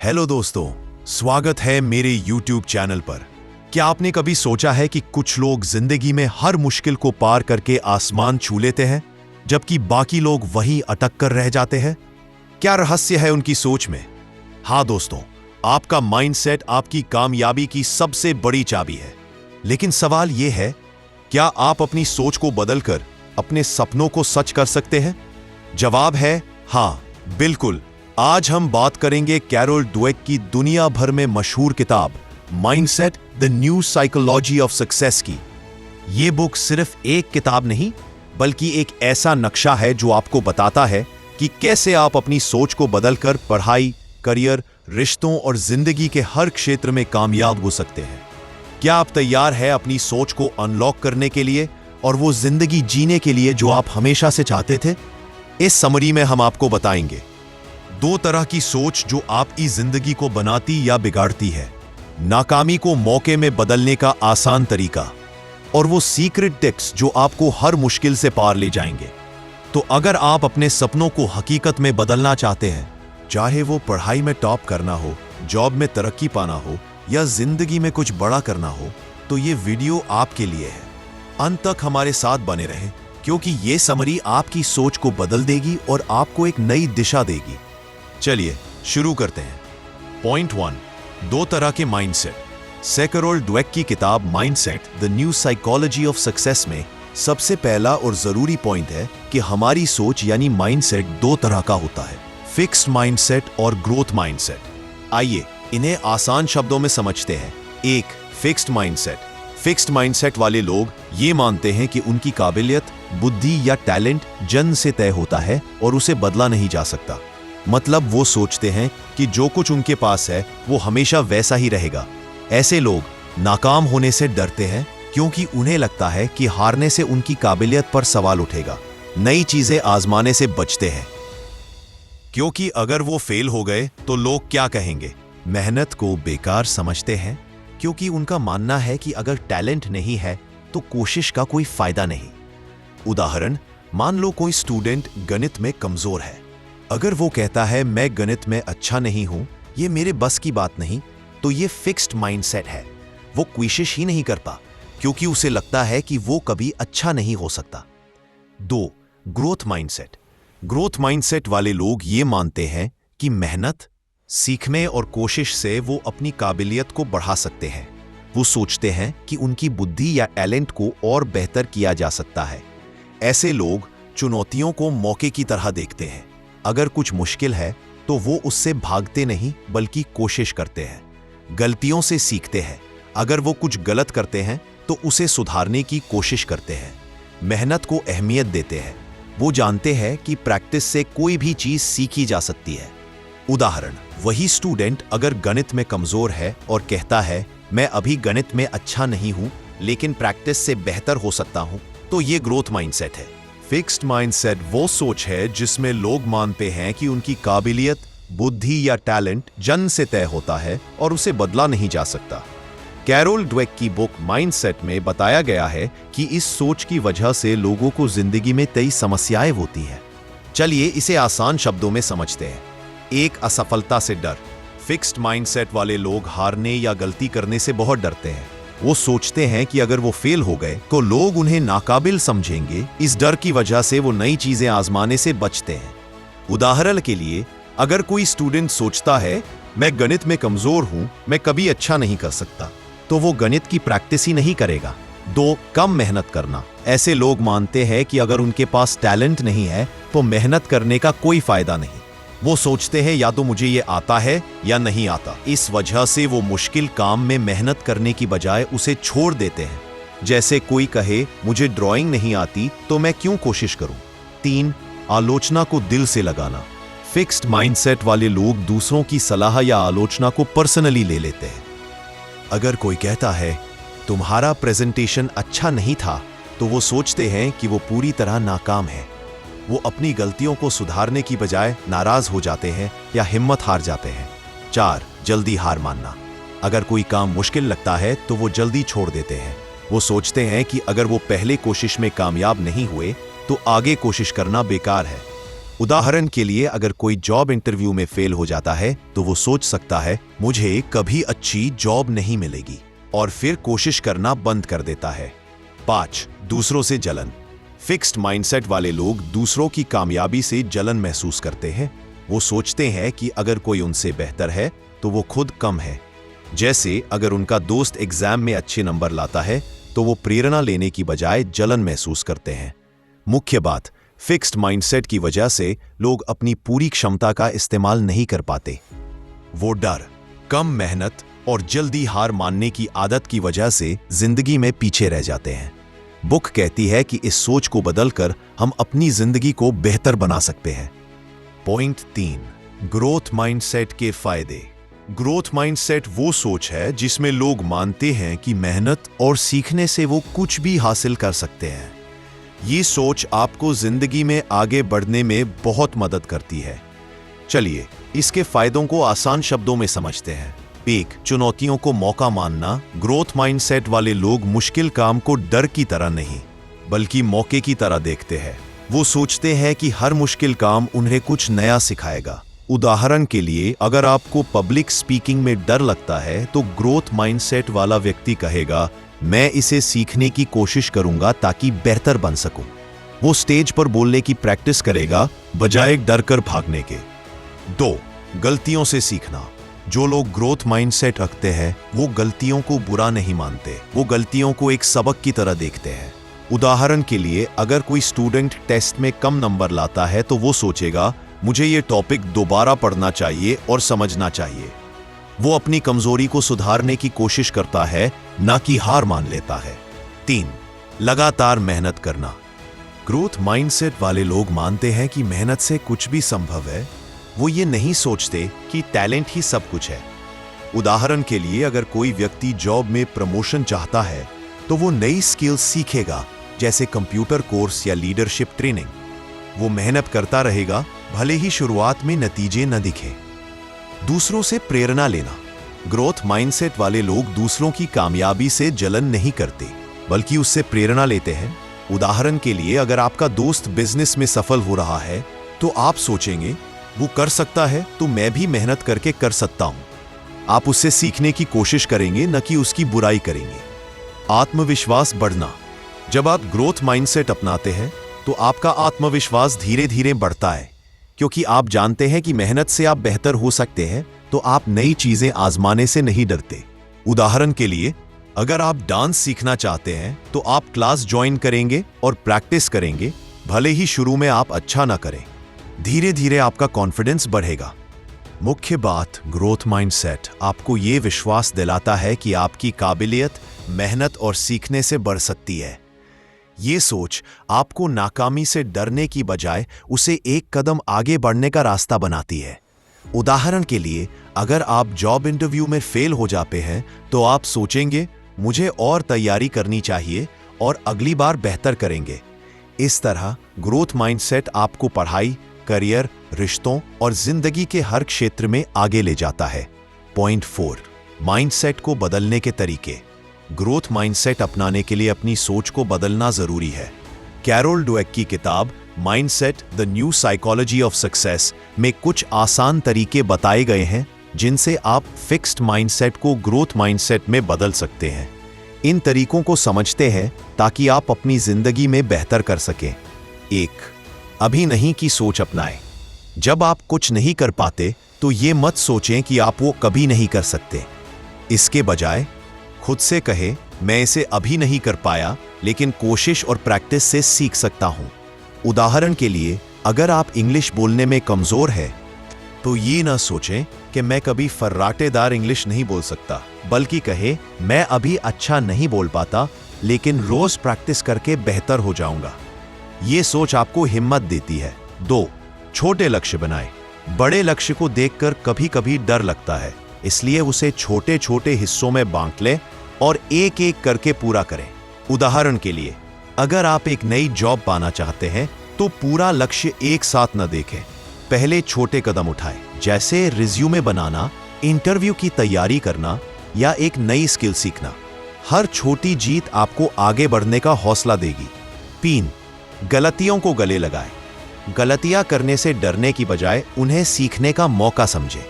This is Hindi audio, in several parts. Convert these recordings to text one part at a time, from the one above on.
हेलो दोस्तों, स्वागत है मेरे YouTube चैनल पर। क्या आपने कभी सोचा है कि कुछ लोग जिंदगी में हर मुश्किल को पार करके आसमान छू लेते हैं, जबकि बाकी लोग वहीं अटक कर रह जाते हैं? क्या रहस्य है उनकी सोच में? हाँ दोस्तों, आपका माइंडसेट आपकी कामयाबी की सबसे बड़ी चाबी है। लेकिन सवाल यह है, क्या आप अपनी सोच को बदलकर अपने सपनों को सच कर सकते हैं? जवाब है हाँ, बिल्कुल। आज हम बात करेंगे कैरोल डवेक की दुनिया भर में मशहूर किताब mindset the new psychology of success की। यह बुक सिर्फ एक किताब नहीं, बल्कि एक ऐसा नक्शा है जो आपको बताता है कि कैसे आप अपनी सोच को बदलकर पढ़ाई, करियर, रिश्तों और जिंदगी के हर क्षेत्र में कामयाब हो सकते हैं। क्या आप तैयार हैं अपनी सोच को अनलॉक करने के लिए और वो जिंदगी जीने के लिए जो आप हमेशा से चाहते थे? इस समरी में हम आपको बताएंगे दो तरह की सोच जो आपकी जिंदगी को बनाती या बिगाड़ती है, नाकामी को मौके में बदलने का आसान तरीका, और वो सीक्रेट टिप्स जो आपको हर मुश्किल से पार ले जाएंगे। तो अगर आप अपने सपनों को हकीकत में बदलना चाहते हैं, चाहे वो पढ़ाई में टॉप करना हो, जॉब में तरक्की पाना हो या जिंदगी में कुछ बड़ा करना हो, तो ये वीडियो आपके लिए है। अंत तक हमारे साथ बने रहें, क्योंकि ये समरी आपकी सोच को बदल देगी और आपको एक नई दिशा देगी। चलिए शुरू करते हैं। पॉइंट 1, दो तरह के माइंडसेट। कैरोल डवेक की किताब mindset the new psychology of success में सबसे पहला और जरूरी पॉइंट है कि हमारी सोच यानी माइंडसेट दो तरह का होता है, फिक्स्ड माइंडसेट और ग्रोथ माइंडसेट। आइए इन्हें आसान शब्दों में समझते हैं। एक, फिक्स्ड माइंडसेट। फिक्स्ड माइंडसेट वाले लोग ये मानते हैं कि उनकी काबिलियत, बुद्धि या टैलेंट जन्म से तय होता है और उसे बदला नहीं जा सकता। मतलब वो सोचते हैं कि जो कुछ उनके पास है वो हमेशा वैसा ही रहेगा। ऐसे लोग नाकाम होने से डरते हैं क्योंकि उन्हें लगता है कि हारने से उनकी काबिलियत पर सवाल उठेगा। नई चीजें आजमाने से बचते हैं क्योंकि अगर वो फेल हो गए तो लोग क्या कहेंगे। मेहनत को बेकार समझते हैं क्योंकि उनका मानना है कि अगर टैलेंट नहीं है तो कोशिश का कोई फायदा नहीं। उदाहरण, मान लो कोई स्टूडेंट गणित में कमजोर है। अगर वो कहता है मैं गणित में अच्छा नहीं हूं, ये मेरे बस की बात नहीं, तो ये फिक्स्ड माइंडसेट है। वो कोशिश ही नहीं करता क्योंकि उसे लगता है कि वो कभी अच्छा नहीं हो सकता। 2, ग्रोथ माइंडसेट। ग्रोथ माइंडसेट वाले लोग ये मानते हैं कि मेहनत, सीखने और कोशिश से वो अपनी काबिलियत को बढ़ा सकते हैं। वो सोचते हैं कि उनकी बुद्धि या टैलेंट को और बेहतर किया जा सकता है। ऐसे लोग चुनौतियों को मौके की तरह देखते हैं। अगर कुछ मुश्किल है तो वो उससे भागते नहीं बल्कि कोशिश करते हैं। गलतियों से सीखते हैं। अगर वो कुछ गलत करते हैं तो उसे सुधारने की कोशिश करते हैं। मेहनत को अहमियत देते हैं। वो जानते हैं कि प्रैक्टिस से कोई भी चीज सीखी जा सकती है। उदाहरण, वही स्टूडेंट अगर गणित में कमजोर है और कहता है मैं अभी गणित में अच्छा नहीं हूं लेकिन प्रैक्टिस से बेहतर हो सकता हूं, तो ये ग्रोथ माइंडसेट है। फिक्स्ड माइंडसेट वो सोच है जिसमें लोग मानते हैं कि उनकी काबिलियत, बुद्धि या टैलेंट जन्म से तय होता है और उसे बदला नहीं जा सकता। कैरोल डवेक की बुक माइंडसेट में बताया गया है कि इस सोच की वजह से लोगों को जिंदगी में कई समस्याएं होती हैं। चलिए इसे आसान शब्दों में समझते हैं। एक, असफलता से डर। फिक्स्ड माइंडसेट वाले लोग हारने या गलती करने से बहुत डरते हैं। वो सोचते हैं कि अगर वो फेल हो गए तो लोग उन्हें नाकाबिल समझेंगे। इस डर की वजह से वो नई चीजें आजमाने से बचते हैं। उदाहरण के लिए, अगर कोई स्टूडेंट सोचता है मैं गणित में कमजोर हूं, मैं कभी अच्छा नहीं कर सकता, तो वो गणित की प्रैक्टिस ही नहीं करेगा। 2, कम मेहनत करना। ऐसे लोग मानते हैं कि अगर उनके पास टैलेंट नहीं है तो मेहनत करने का कोई फायदा नहीं। वो सोचते हैं या तो मुझे ये आता है या नहीं आता। इस वजह से वो मुश्किल काम में मेहनत करने की बजाय उसे छोड़ देते हैं। जैसे कोई कहे मुझे ड्राइंग नहीं आती तो मैं क्यों कोशिश करूं। 3, आलोचना को दिल से लगाना। फिक्स्ड माइंडसेट वाले लोग दूसरों की सलाह या आलोचना को पर्सनली ले लेते हैं। अगर कोई कहता है तुम्हारा प्रेजेंटेशन अच्छा नहीं था, तो वो सोचते हैं कि वो पूरी तरह नाकाम है। वो अपनी गलतियों को सुधारने की बजाय नाराज हो जाते हैं या हिम्मत हार जाते हैं। 4, जल्दी हार मानना। अगर कोई काम मुश्किल लगता है तो वो जल्दी छोड़ देते हैं। वो सोचते हैं कि अगर वो पहले कोशिश में कामयाब नहीं हुए तो आगे कोशिश करना बेकार है। उदाहरण के लिए अगर कोई जॉब इंटरव्यू में फेल हो जाता है तो वो सोच सकता है मुझे कभी अच्छी जॉब नहीं मिलेगी और फिर कोशिश करना बंद कर देता है। 5. दूसरों से जलन। फिक्स्ड माइंडसेट वाले लोग दूसरों की कामयाबी से जलन महसूस करते हैं। वो सोचते हैं कि अगर कोई उनसे बेहतर है तो वो खुद कम है। जैसे अगर उनका दोस्त एग्जाम में अच्छे नंबर लाता है तो वो प्रेरणा लेने की बजाय जलन महसूस करते हैं। मुख्य बात, फिक्स्ड माइंडसेट की वजह से लोग अपनी पूरी क्षमता का इस्तेमाल नहीं कर पाते। वो डर, कम मेहनत और जल्दी हार मानने की आदत की वजह से जिंदगी में पीछे रह जाते हैं। बुक कहती है कि इस सोच को बदलकर हम अपनी जिंदगी को बेहतर बना सकते हैं। पॉइंट 3, ग्रोथ माइंडसेट के फायदे। ग्रोथ माइंडसेट वो सोच है जिसमें लोग मानते हैं कि मेहनत और सीखने से वो कुछ भी हासिल कर सकते हैं। ये सोच आपको जिंदगी में आगे बढ़ने में बहुत मदद करती है। चलिए इसके फायदों को आसान शब्दों में समझते हैं। 1. चुनौतियों को मौका मानना। ग्रोथ माइंडसेट वाले लोग मुश्किल काम को डर की तरह नहीं बल्कि मौके की तरह देखते हैं। वो सोचते हैं कि हर मुश्किल काम उन्हें कुछ नया सिखाएगा। उदाहरण के लिए अगर आपको पब्लिक स्पीकिंग में डर लगता है तो ग्रोथ माइंडसेट वाला व्यक्ति कहेगा मैं इसे सीखने की कोशिश करूंगा ताकि बेहतर बन सकूं। वो स्टेज पर बोलने की प्रैक्टिस करेगा बजाय डर कर भागने के। 2. गलतियों से सीखना। जो लोग ग्रोथ माइंडसेट रखते हैं वो गलतियों को बुरा नहीं मानते, वो गलतियों को एक सबक की तरह देखते हैं। उदाहरण के लिए अगर कोई स्टूडेंट टेस्ट में कम नंबर लाता है तो वो सोचेगा मुझे ये टॉपिक दोबारा पढ़ना चाहिए और समझना चाहिए। वो अपनी कमजोरी को सुधारने की कोशिश करता है, ना कि हार मान लेता है। 3. लगातार मेहनत करना। ग्रोथ माइंडसेट वाले लोग मानते हैं कि मेहनत से कुछ भी संभव है। वो ये नहीं सोचते कि टैलेंट ही सब कुछ है। उदाहरण के लिए अगर कोई व्यक्ति जॉब में प्रमोशन चाहता है तो वो नई स्किल्स सीखेगा, जैसे कंप्यूटर कोर्स या लीडरशिप ट्रेनिंग। वो मेहनत करता रहेगा भले ही शुरुआत में नतीजे न दिखे। दूसरों से प्रेरणा लेना। ग्रोथ माइंडसेट वाले लोग दूसरों की कामयाबी से जलन नहीं करते बल्कि उससे प्रेरणा लेते हैं। उदाहरण के लिए अगर आपका दोस्त बिजनेस में सफल हो रहा है तो आप सोचेंगे वो कर सकता है तो मैं भी मेहनत करके कर सकता हूं। आप उससे सीखने की कोशिश करेंगे, न कि उसकी बुराई करेंगे। आत्मविश्वास बढ़ना। जब आप ग्रोथ माइंडसेट अपनाते हैं तो आपका आत्मविश्वास धीरे धीरे बढ़ता है, क्योंकि आप जानते हैं कि मेहनत से आप बेहतर हो सकते हैं, तो आप नई चीजें आजमाने से नहीं डरते। उदाहरण के लिए अगर आप डांस सीखना चाहते हैं तो आप क्लास ज्वाइन करेंगे और प्रैक्टिस करेंगे, भले ही शुरू में आप अच्छा ना करें। धीरे धीरे आपका कॉन्फिडेंस बढ़ेगा। मुख्य बात, ग्रोथ माइंडसेट आपको यह विश्वास दिलाता है कि आपकी काबिलियत मेहनत और सीखने से बढ़ सकती है। ये सोच आपको नाकामी से डरने की बजाय उसे एक कदम आगे बढ़ने का रास्ता बनाती है। उदाहरण के लिए अगर आप जॉब इंटरव्यू में फेल हो जाते हैं तो आप सोचेंगे मुझे और तैयारी करनी चाहिए और अगली बार बेहतर करेंगे। इस तरह ग्रोथ माइंडसेट आपको पढ़ाई, करियर, रिश्तों और जिंदगी के हर क्षेत्र में आगे ले जाता है। पॉइंट 4, माइंडसेट को बदलने के तरीके। ग्रोथ माइंडसेट अपनाने के लिए अपनी सोच को बदलना जरूरी है। कैरोल डवेक की किताब mindset the new psychology of success में कुछ आसान तरीके बताए गए हैं जिनसे आप फिक्स्ड माइंडसेट को ग्रोथ माइंडसेट में बदल सकते हैं। इन तरीकों को समझते हैं ताकि आप अपनी जिंदगी में बेहतर कर सकें। 1, अभी नहीं की सोच अपनाएं। जब आप कुछ नहीं कर पाते तो ये मत सोचें कि आप वो कभी नहीं कर सकते। इसके बजाय खुद से कहें मैं इसे अभी नहीं कर पाया, लेकिन कोशिश और प्रैक्टिस से सीख सकता हूं। उदाहरण के लिए अगर आप इंग्लिश बोलने में कमजोर है तो ये ना सोचें कि मैं कभी फर्राटेदार इंग्लिश नहीं बोल सकता, बल्कि कहे मैं अभी अच्छा नहीं बोल पाता, लेकिन रोज प्रैक्टिस करके बेहतर हो जाऊंगा। ये सोच आपको हिम्मत देती है। 2, छोटे लक्ष्य बनाएं। बड़े लक्ष्य को देखकर कभी कभी डर लगता है, इसलिए उसे छोटे छोटे हिस्सों में बांट लें और एक एक करके पूरा करें। उदाहरण के लिए अगर आप एक नई जॉब पाना चाहते हैं तो पूरा लक्ष्य एक साथ न देखें, पहले छोटे कदम उठाएं, जैसे रिज्यूमे बनाना, इंटरव्यू की तैयारी करना या एक नई स्किल सीखना। हर छोटी जीत आपको आगे बढ़ने का हौसला देगी। 3, गलतियों को गले लगाएं। गलतियां करने से डरने की बजाय उन्हें सीखने का मौका समझें।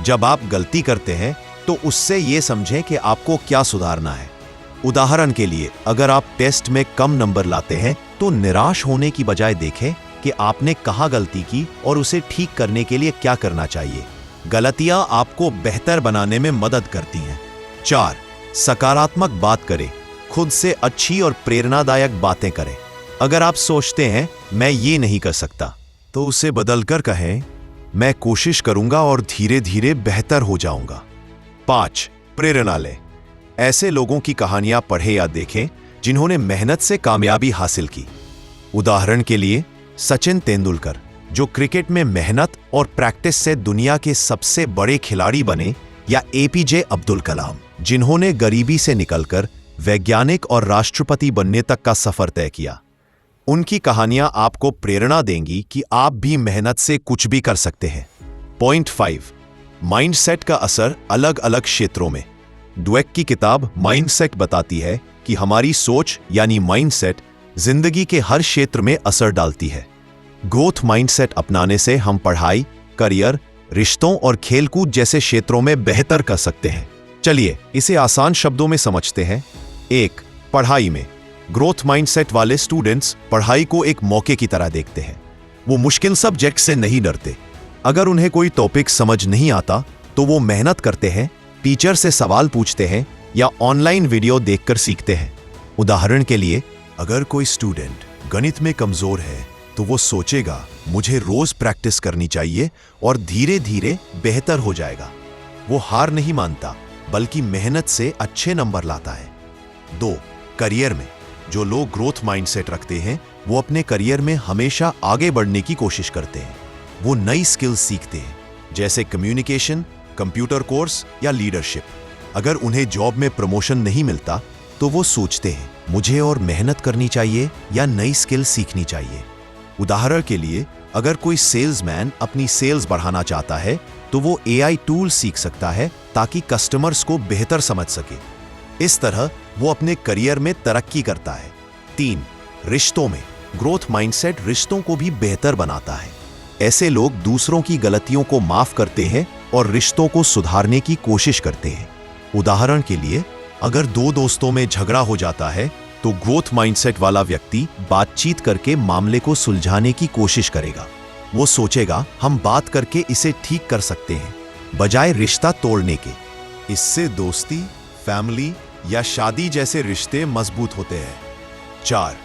जब आप गलती करते हैं तो उससे ये समझें कि आपको क्या सुधारना है। उदाहरण के लिए, अगर आप टेस्ट में कम नंबर लाते हैं तो निराश होने की बजाय देखें कि आपने कहाँ गलती की और उसे ठीक करने के लिए क्या करना चाहिए। गलतियां आपको बेहतर बनाने में मदद करती हैं। 4. सकारात्मक बात करें। खुद से अच्छी और प्रेरणादायक बातें करें। अगर आप सोचते हैं मैं ये नहीं कर सकता, तो उसे बदलकर कहें मैं कोशिश करूंगा और धीरे धीरे बेहतर हो जाऊंगा। 5. प्रेरणा लें। ऐसे लोगों की कहानियां पढ़ें या देखें जिन्होंने मेहनत से कामयाबी हासिल की। उदाहरण के लिए सचिन तेंदुलकर, जो क्रिकेट में मेहनत और प्रैक्टिस से दुनिया के सबसे बड़े खिलाड़ी बने, या एपीजे अब्दुल कलाम, जिन्होंने गरीबी से निकलकर वैज्ञानिक और राष्ट्रपति बनने तक का सफर तय किया। उनकी कहानियां आपको प्रेरणा देंगी कि आप भी मेहनत से कुछ भी कर सकते हैं। पॉइंट 5. माइंडसेट का असर अलग अलग क्षेत्रों में। ड्वेक की किताब माइंडसेट बताती है कि हमारी सोच यानी माइंडसेट जिंदगी के हर क्षेत्र में असर डालती है। ग्रोथ माइंडसेट अपनाने से हम पढ़ाई, करियर, रिश्तों और खेलकूद जैसे क्षेत्रों में बेहतर कर सकते हैं। चलिए इसे आसान शब्दों में समझते हैं। 1. पढ़ाई में ग्रोथ माइंडसेट वाले स्टूडेंट्स पढ़ाई को एक मौके की तरह देखते हैं। वो मुश्किल सब्जेक्ट से नहीं डरते। अगर उन्हें कोई टॉपिक समझ नहीं आता तो वो मेहनत करते हैं, टीचर से सवाल पूछते हैं या ऑनलाइन वीडियो देखकर सीखते हैं। उदाहरण के लिए, अगर कोई स्टूडेंट गणित में कमजोर है तो वो सोचेगा मुझे रोज प्रैक्टिस करनी चाहिए और धीरे धीरे बेहतर हो जाएगा। वो हार नहीं मानता बल्कि मेहनत से अच्छे नंबर लाता है। 2. करियर में जो लोग ग्रोथ माइंडसेट रखते हैं वो अपने करियर में हमेशा आगे बढ़ने की कोशिश करते हैं। वो नई स्किल्स सीखते हैं, जैसे कम्युनिकेशन, कंप्यूटर कोर्स या लीडरशिप। अगर उन्हें जॉब में प्रमोशन नहीं मिलता तो वो सोचते हैं मुझे और मेहनत करनी चाहिए या नई स्किल सीखनी चाहिए। उदाहरण के लिए, अगर कोई सेल्समैन अपनी सेल्स बढ़ाना चाहता है तो वो AI टूल सीख सकता है ताकि कस्टमर्स को बेहतर समझ सके। इस तरह वो अपने करियर में तरक्की करता है। 3. रिश्तों में ग्रोथ माइंडसेट रिश्तों को भी बेहतर बनाता है। ऐसे लोग दूसरों की गलतियों को माफ करते हैं और रिश्तों को सुधारने की कोशिश करते हैं। उदाहरण के लिए, अगर 2 दोस्तों में झगड़ा हो जाता है तो ग्रोथ माइंडसेट वाला व्यक्ति बातचीत करके मामले को सुलझाने की कोशिश करेगा। वो सोचेगा हम बात करके इसे ठीक कर सकते हैं, बजाय रिश्ता तोड़ने के। इससे दोस्ती, फैमिली या शादी जैसे रिश्ते मजबूत होते हैं। 4.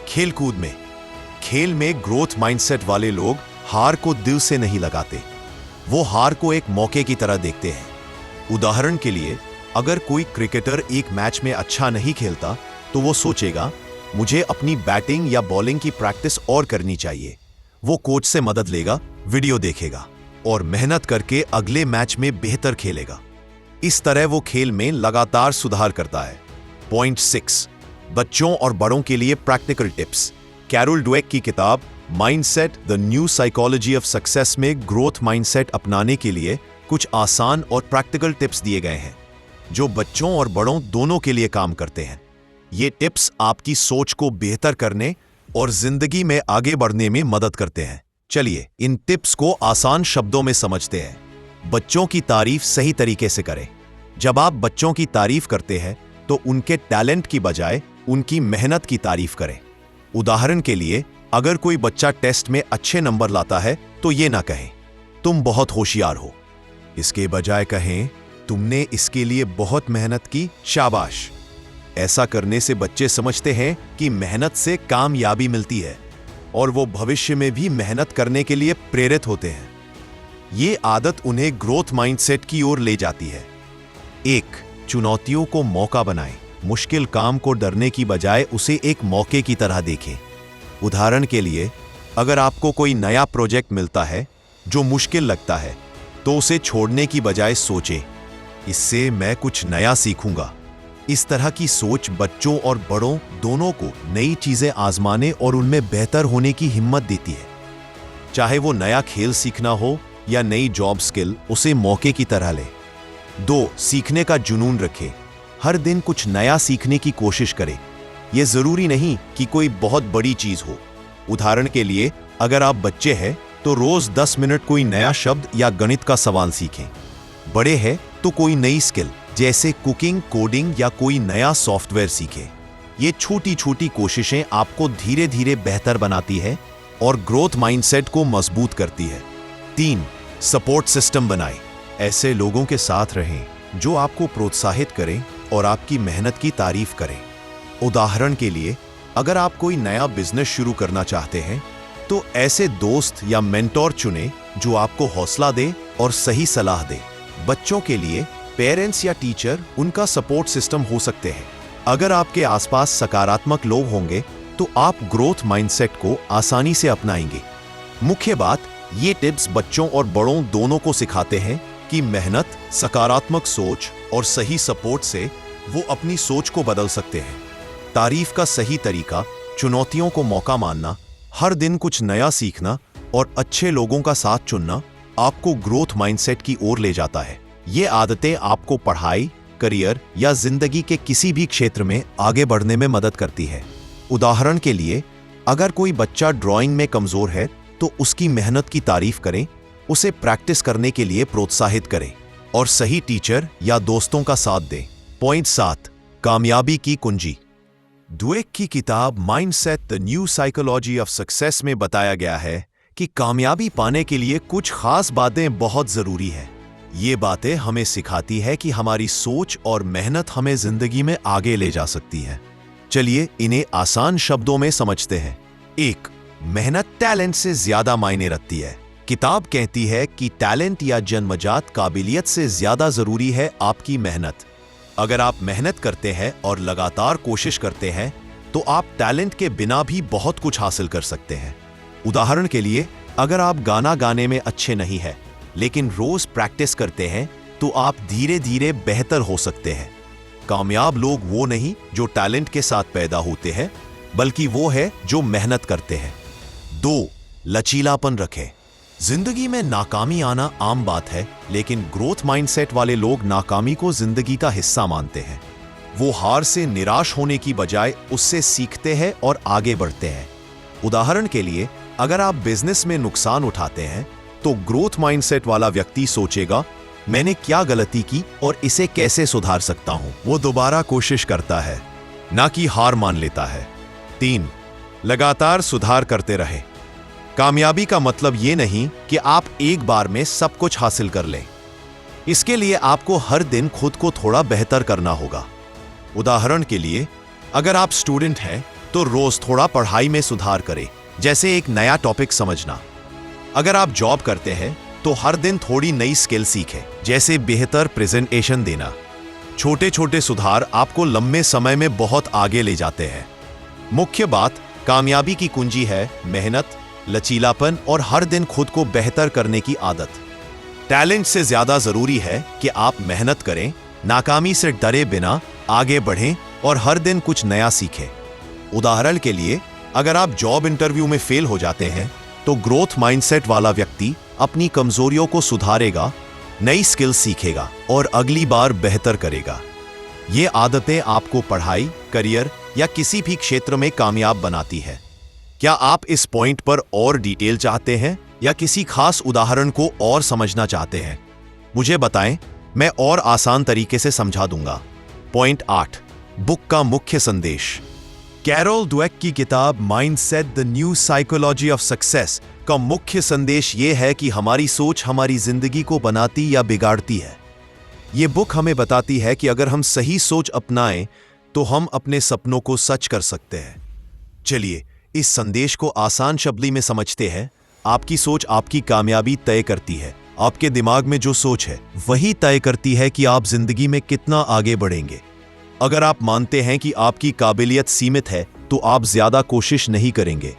खेलकूद में खेल में ग्रोथ माइंडसेट वाले लोग हार को दिल से नहीं लगाते। वो हार को एक मौके की तरह देखते हैं। उदाहरण के लिए, अगर कोई क्रिकेटर एक मैच में अच्छा नहीं खेलता तो वो सोचेगा मुझे अपनी बैटिंग या बॉलिंग की प्रैक्टिस और करनी चाहिए। वो कोच से मदद लेगा, वीडियो देखेगा और मेहनत करके अगले मैच में बेहतर खेलेगा। इस तरह वो खेल में लगातार सुधार करता है। पॉइंट 6. बच्चों और बड़ों के लिए प्रैक्टिकल टिप्स। कैरोल ड्वेक की किताब mindset the new psychology of success में ग्रोथ माइंडसेट अपनाने के लिए कुछ आसान और प्रैक्टिकल टिप्स दिए गए हैं जो बच्चों और बड़ों दोनों के लिए काम करते हैं। ये टिप्स आपकी सोच को बेहतर करने और जिंदगी में आगे बढ़ने में मदद करते हैं। चलिए इन टिप्स को आसान शब्दों में समझते हैं। बच्चों की तारीफ सही तरीके से करें। जब आप बच्चों की तारीफ करते हैं तो उनके टैलेंट की बजाय उनकी मेहनत की तारीफ करें। उदाहरण के लिए, अगर कोई बच्चा टेस्ट में अच्छे नंबर लाता है तो ये ना कहें तुम बहुत होशियार हो। इसके बजाय कहें तुमने इसके लिए बहुत मेहनत की, शाबाश। ऐसा करने से बच्चे समझते हैं कि मेहनत से कामयाबी मिलती है और वो भविष्य में भी मेहनत करने के लिए प्रेरित होते हैं। ये आदत उन्हें ग्रोथ माइंडसेट की ओर ले जाती है। 1. चुनौतियों को मौका बनाएं। मुश्किल काम को डरने की बजाय उसे एक मौके की तरह देखें। उदाहरण के लिए, अगर आपको कोई नया प्रोजेक्ट मिलता है जो मुश्किल लगता है तो उसे छोड़ने की बजाय सोचें इससे मैं कुछ नया सीखूंगा। इस तरह की सोच बच्चों और बड़ों दोनों को नई चीजें आजमाने और उनमें बेहतर होने की हिम्मत देती है। चाहे वो नया खेल सीखना हो या नई जॉब स्किल, उसे मौके की तरह लें। 2. सीखने का जुनून रखें। हर दिन कुछ नया सीखने की कोशिश करें। यह जरूरी नहीं कि कोई बहुत बड़ी चीज हो। उदाहरण के लिए, अगर आप बच्चे हैं तो रोज 10 मिनट कोई नया शब्द या गणित का सवाल सीखें। बड़े हैं तो कोई नई स्किल जैसे कुकिंग, कोडिंग या कोई नया सॉफ्टवेयर सीखें। ये छोटी छोटी कोशिशें आपको धीरे धीरे बेहतर बनाती है और ग्रोथ माइंडसेट को मजबूत करती है। 3. सपोर्ट सिस्टम बनाएं। ऐसे लोगों के साथ रहें जो आपको प्रोत्साहित करें और आपकी मेहनत की तारीफ करें। उदाहरण के लिए, अगर आप कोई नया बिजनेस शुरू करना चाहते हैं तो ऐसे दोस्त या मेंटोर चुनें जो आपको हौसला दे और सही सलाह दे। बच्चों के लिए पेरेंट्स या टीचर उनका सपोर्ट सिस्टम हो सकते हैं। अगर आपके आसपास सकारात्मक लोग होंगे तो आप ग्रोथ माइंडसेट को आसानी से अपनाएंगे। मुख्य बात, ये टिप्स बच्चों और बड़ों दोनों को सिखाते हैं कि मेहनत, सकारात्मक सोच और सही सपोर्ट से वो अपनी सोच को बदल सकते हैं। तारीफ का सही तरीका, चुनौतियों को मौका मानना, हर दिन कुछ नया सीखना और अच्छे लोगों का साथ चुनना आपको ग्रोथ माइंडसेट की ओर ले जाता है। ये आदतें आपको पढ़ाई, करियर या जिंदगी के किसी भी क्षेत्र में आगे बढ़ने में मदद करती है। उदाहरण के लिए, अगर कोई बच्चा ड्राइंग में कमजोर है तो उसकी मेहनत की तारीफ करें, उसे प्रैक्टिस करने के लिए प्रोत्साहित करें और सही टीचर या दोस्तों का साथ दें। पॉइंट 7. कामयाबी की कुंजी। ड्वेक की किताब mindset the new psychology of success में बताया गया है कि कामयाबी पाने के लिए कुछ खास बातें बहुत जरूरी है। ये बातें हमें सिखाती है कि हमारी सोच और मेहनत हमें जिंदगी में आगे ले जा सकती है। चलिए इन्हें आसान शब्दों में समझते हैं। 1. मेहनत टैलेंट से ज्यादा मायने रखती है। किताब कहती है कि टैलेंट या जन्मजात काबिलियत से ज्यादा जरूरी है आपकी मेहनत। अगर आप मेहनत करते हैं और लगातार कोशिश करते हैं तो आप टैलेंट के बिना भी बहुत कुछ हासिल कर सकते हैं। उदाहरण के लिए, अगर आप गाना गाने में अच्छे नहीं हैं लेकिन रोज प्रैक्टिस करते हैं तो आप धीरे धीरे बेहतर हो सकते हैं। कामयाब लोग वो नहीं जो टैलेंट के साथ पैदा होते हैं, बल्कि वो है जो मेहनत करते हैं। 2. लचीलापन रखें। जिंदगी में नाकामी आना आम बात है, लेकिन ग्रोथ माइंडसेट वाले लोग नाकामी को जिंदगी का हिस्सा मानते हैं। वो हार से निराश होने की बजाय उससे सीखते हैं और आगे बढ़ते हैं। उदाहरण के लिए, अगर आप बिजनेस में नुकसान उठाते हैं तो ग्रोथ माइंडसेट वाला व्यक्ति सोचेगा, मैंने क्या गलती की और इसे कैसे सुधार सकता हूं। वो दोबारा कोशिश करता है, ना कि हार मान लेता है। 3. लगातार सुधार करते रहे। कामयाबी का मतलब ये नहीं कि आप एक बार में सब कुछ हासिल कर लें। इसके लिए आपको हर दिन खुद को थोड़ा बेहतर करना होगा। उदाहरण के लिए, अगर आप स्टूडेंट हैं तो रोज थोड़ा पढ़ाई में सुधार करें, जैसे एक नया टॉपिक समझना। अगर आप जॉब करते हैं तो हर दिन थोड़ी नई स्किल सीखें, जैसे बेहतर प्रेजेंटेशन देना। छोटे छोटे सुधार आपको लंबे समय में बहुत आगे ले जाते हैं। मुख्य बात, कामयाबी की कुंजी है मेहनत, लचीलापन और हर दिन खुद को बेहतर करने की आदत। टैलेंट से ज्यादा जरूरी है कि आप मेहनत करें, नाकामी से डरे बिना आगे बढ़ें और हर दिन कुछ नया सीखें। उदाहरण के लिए, अगर आप जॉब इंटरव्यू में फेल हो जाते हैं तो ग्रोथ माइंडसेट वाला व्यक्ति अपनी कमजोरियों को सुधारेगा, नई स्किल सीखेगा और अगली बार बेहतर करेगा। ये आदतें आपको पढ़ाई, करियर या किसी भी क्षेत्र में कामयाब बनाती है। क्या आप इस पॉइंट पर और डिटेल चाहते हैं या किसी खास उदाहरण को और समझना चाहते हैं? मुझे बताएं, मैं और आसान तरीके से समझा दूंगा। पॉइंट 8. बुक का मुख्य संदेश। कैरोल ड्वेक की किताब mindset the new psychology of success का मुख्य संदेश यह है कि हमारी सोच हमारी जिंदगी को बनाती या बिगाड़ती है। यह बुक हमें बताती है कि अगर हम सही सोच अपनाएं तो हम अपने सपनों को सच कर सकते हैं। चलिए इस संदेश को आसान शब्दों में समझते हैं। आपकी सोच आपकी कामयाबी तय करती है। आपके दिमाग में जो सोच है वही तय करती है कि आप जिंदगी में कितना आगे बढ़ेंगे। अगर आप मानते हैं कि आपकी काबिलियत सीमित है तो आप ज्यादा कोशिश नहीं करेंगे,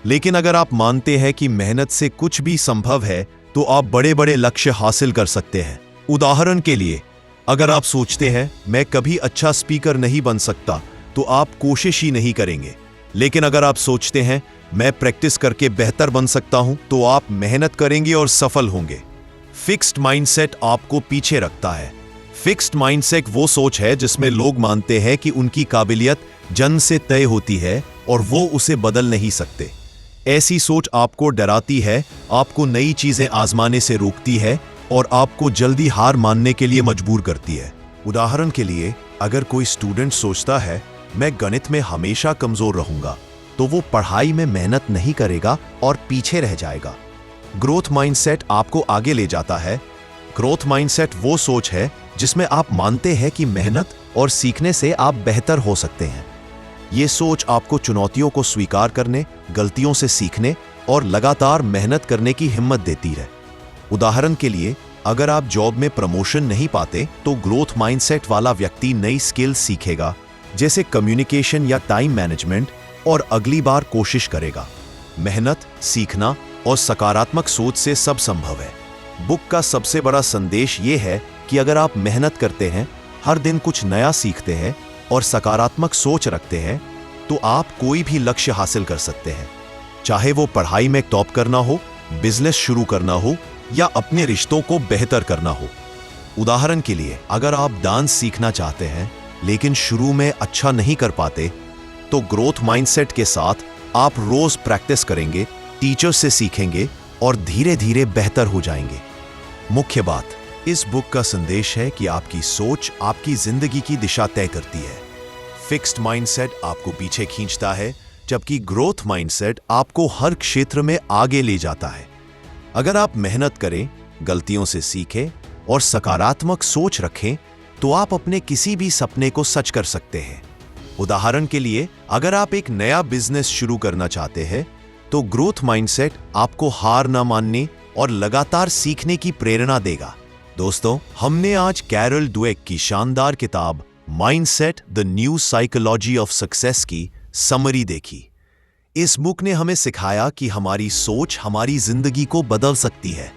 लेकिन अगर आप मानते हैं कि मेहनत से कुछ भी संभव है तो आप बड़े बड़े लक्ष्य हासिल कर सकते हैं। उदाहरण के लिए, अगर आप सोचते हैं मैं कभी अच्छा स्पीकर नहीं बन सकता तो आप कोशिश ही नहीं करेंगे, लेकिन अगर आप सोचते हैं मैं प्रैक्टिस करके बेहतर बन सकता हूं तो आप मेहनत करेंगे और सफल होंगे। फिक्स्ड माइंडसेट आपको पीछे रखता है। फिक्स्ड माइंडसेट वो सोच है जिसमें लोग मानते हैं कि उनकी काबिलियत जन्म से तय होती है और वो उसे बदल नहीं सकते। ऐसी सोच आपको डराती है, आपको नई चीजें आजमाने से रोकती है और आपको जल्दी हार मानने के लिए मजबूर करती है। उदाहरण के लिए, अगर कोई स्टूडेंट सोचता है मैं गणित में हमेशा कमजोर रहूंगा, तो वो पढ़ाई में मेहनत नहीं करेगा और पीछे रह जाएगा। ग्रोथ माइंडसेट आपको आगे ले जाता है। ग्रोथ माइंडसेट वो सोच है जिसमें आप मानते हैं कि मेहनत और सीखने से आप बेहतर हो सकते हैं। ये सोच आपको चुनौतियों को स्वीकार करने, गलतियों से सीखने और लगातार मेहनत करने की हिम्मत देती है। उदाहरण के लिए, अगर आप जॉब में प्रमोशन नहीं पाते, तो ग्रोथ माइंडसेट वाला व्यक्ति नई स्किल सीखेगा, जैसे कम्युनिकेशन या टाइम मैनेजमेंट, और अगली बार कोशिश करेगा। मेहनत, सीखना और सकारात्मक सोच से सब संभव है। बुक का सबसे बड़ा संदेश ये है कि अगर आप मेहनत करते हैं, हर दिन कुछ नया सीखते हैं और सकारात्मक सोच रखते हैं, तो आप कोई भी लक्ष्य हासिल कर सकते हैं। चाहे वो पढ़ाई में टॉप करना हो, बिजनेस शुरू करना हो या अपने रिश्तों को बेहतर करना हो। उदाहरण के लिए, अगर आप डांस सीखना चाहते हैं लेकिन शुरू में अच्छा नहीं कर पाते, तो ग्रोथ माइंडसेट के साथ आप रोज प्रैक्टिस करेंगे, टीचर से सीखेंगे और धीरे धीरे बेहतर हो जाएंगे। मुख्य बात, इस बुक का संदेश है कि आपकी सोच आपकी जिंदगी की दिशा तय करती है। फिक्स्ड माइंडसेट आपको पीछे खींचता है, जबकि ग्रोथ माइंडसेट आपको हर क्षेत्र में आगे ले जाता है। अगर आप मेहनत करें, गलतियों से सीखें और सकारात्मक सोच रखें, तो आप अपने किसी भी सपने को सच कर सकते हैं। उदाहरण के लिए, अगर आप एक नया बिजनेस शुरू करना चाहते हैं, तो ग्रोथ माइंडसेट आपको हार न मानने और लगातार सीखने की प्रेरणा देगा। दोस्तों, हमने आज कैरल ड्वेक की शानदार किताब mindset the new psychology of success की समरी देखी। इस बुक ने हमें सिखाया कि हमारी सोच हमारी जिंदगी को बदल सकती है।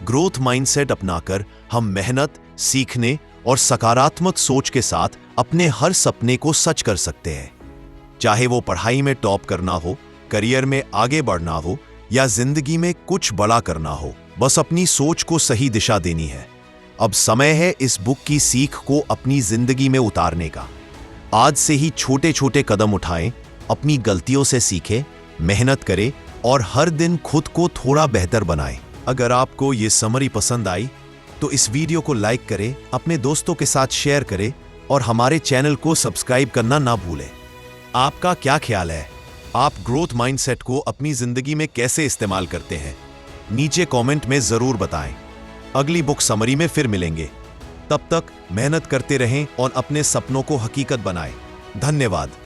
ग्रोथ माइंडसेट अपनाकर हम मेहनत, सीखने और सकारात्मक सोच के साथ अपने हर सपने को सच कर सकते हैं। चाहे वो पढ़ाई में टॉप करना हो, करियर में आगे बढ़ना हो या जिंदगी में कुछ बड़ा करना हो, बस अपनी सोच को सही दिशा देनी है। अब समय है इस बुक की सीख को अपनी जिंदगी में उतारने का। आज से ही छोटे छोटे कदम उठाएं, अपनी गलतियों से सीखें, मेहनत करें और हर दिन खुद को थोड़ा बेहतर बनाएं। अगर आपको ये समरी पसंद आई तो इस वीडियो को लाइक करें, अपने दोस्तों के साथ शेयर करें और हमारे चैनल को सब्सक्राइब करना ना भूलें। आपका क्या ख्याल है? आप ग्रोथ माइंडसेट को अपनी जिंदगी में कैसे इस्तेमाल करते हैं? नीचे कमेंट में जरूर बताएं। अगली बुक समरी में फिर मिलेंगे। तब तक मेहनत करते रहें और अपने सपनों को हकीकत बनाएं। धन्यवाद।